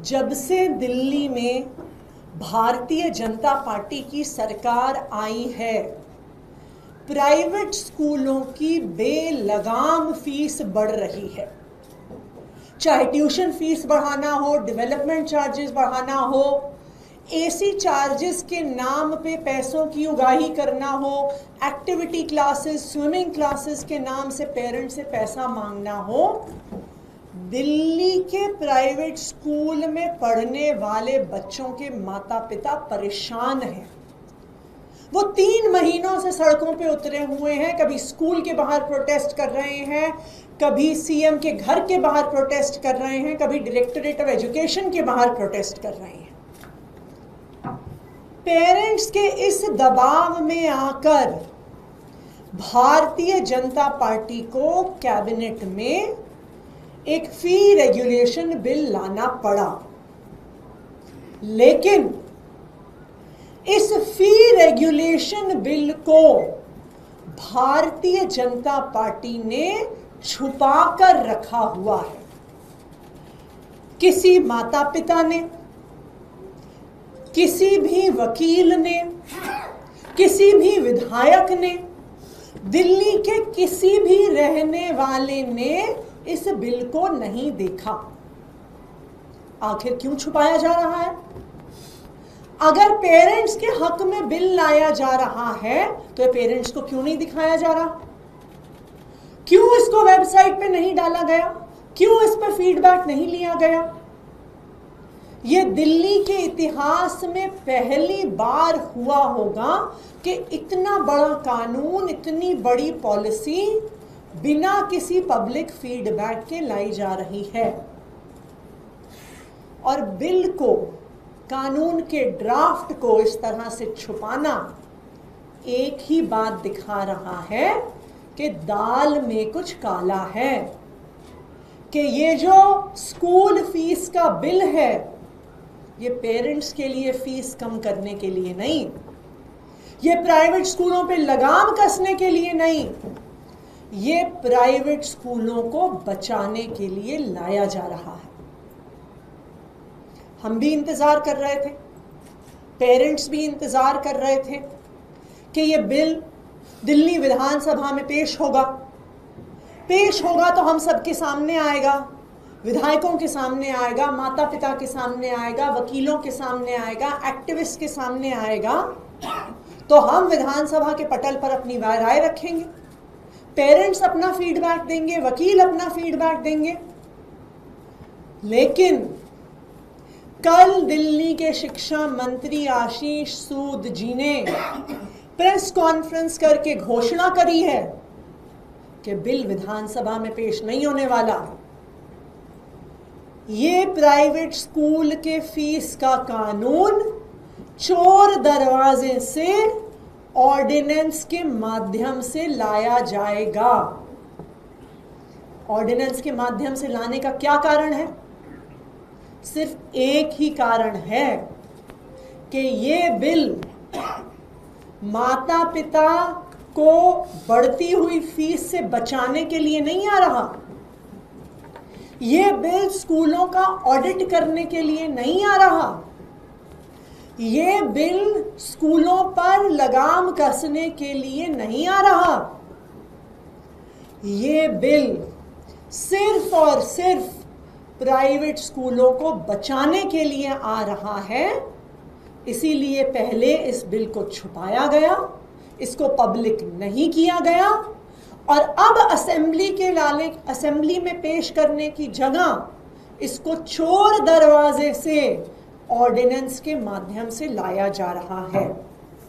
जब से दिल्ली में भारतीय जनता पार्टी की सरकार आई है, प्राइवेट स्कूलों की बेलगाम फीस बढ़ रही है। चाहे ट्यूशन फीस बढ़ाना हो, डेवलपमेंट चार्जेस बढ़ाना हो, एसी चार्जेस के नाम पे पैसों की उगाही करना हो, एक्टिविटी क्लासेस, स्विमिंग क्लासेस के नाम से पेरेंट्स से पैसा मांगना हो, दिल्ली के प्राइवेट स्कूल में पढ़ने वाले बच्चों के माता पिता परेशान हैं। वो 3 महीनों से सड़कों पे उतरे हुए हैं। कभी स्कूल के बाहर प्रोटेस्ट कर रहे हैं, कभी सीएम के घर के बाहर प्रोटेस्ट कर रहे हैं, कभी डायरेक्टरेट ऑफ एजुकेशन के बाहर प्रोटेस्ट कर रहे हैं। पेरेंट्स के इस दबाव में आकर भारतीय जनता पार्टी को कैबिनेट में एक फी रेगुलेशन बिल लाना पड़ा। लेकिन इस फी रेगुलेशन बिल को भारतीय जनता पार्टी ने छुपा कर रखा हुआ है। किसी माता पिता ने, किसी भी वकील ने, किसी भी विधायक ने, दिल्ली के किसी भी रहने वाले ने इस बिल को नहीं देखा। आखिर क्यों छुपाया जा रहा है? अगर पेरेंट्स के हक में बिल लाया जा रहा है तो पेरेंट्स को क्यों नहीं दिखाया जा रहा? क्यों इसको वेबसाइट पे नहीं डाला गया? क्यों इस पर फीडबैक नहीं लिया गया? ये दिल्ली के इतिहास में पहली बार हुआ होगा कि इतना बड़ा कानून, इतनी बड़ी पॉलिसी बिना किसी पब्लिक फीडबैक के लाई जा रही है। और बिल को, कानून के ड्राफ्ट को इस तरह से छुपाना एक ही बात दिखा रहा है कि दाल में कुछ काला है। कि ये जो स्कूल फीस का बिल है, ये पेरेंट्स के लिए फीस कम करने के लिए नहीं, ये प्राइवेट स्कूलों पे लगाम कसने के लिए नहीं, ये प्राइवेट स्कूलों को बचाने के लिए लाया जा रहा है। हम भी इंतजार कर रहे थे, पेरेंट्स भी इंतजार कर रहे थे कि ये बिल दिल्ली विधानसभा में पेश होगा तो हम सबके सामने आएगा, विधायकों के सामने आएगा, माता पिता के सामने आएगा, वकीलों के सामने आएगा, एक्टिविस्ट के सामने आएगा, तो हम विधानसभा के पटल पर अपनी राय रखेंगे, पेरेंट्स अपना फीडबैक देंगे, वकील अपना फीडबैक देंगे। लेकिन कल दिल्ली के शिक्षा मंत्री आशीष सूद जी ने प्रेस कॉन्फ्रेंस करके घोषणा करी है कि बिल विधानसभा में पेश नहीं होने वाला। ये प्राइवेट स्कूल के फीस का कानून चोर दरवाजे से ऑर्डिनेंस के माध्यम से लाया जाएगा। ऑर्डिनेंस के माध्यम से लाने का क्या कारण है? सिर्फ एक ही कारण है कि ये बिल माता पिता को बढ़ती हुई फीस से बचाने के लिए नहीं आ रहा। ये बिल स्कूलों का ऑडिट करने के लिए नहीं आ रहा। ये बिल स्कूलों पर लगाम कसने के लिए नहीं आ रहा। ये बिल सिर्फ और सिर्फ प्राइवेट स्कूलों को बचाने के लिए आ रहा है। इसीलिए पहले इस बिल को छुपाया गया, इसको पब्लिक नहीं किया गया, और अब असेंबली में पेश करने की जगह इसको चोर दरवाजे से ऑर्डिनेंस के माध्यम से लाया जा रहा है।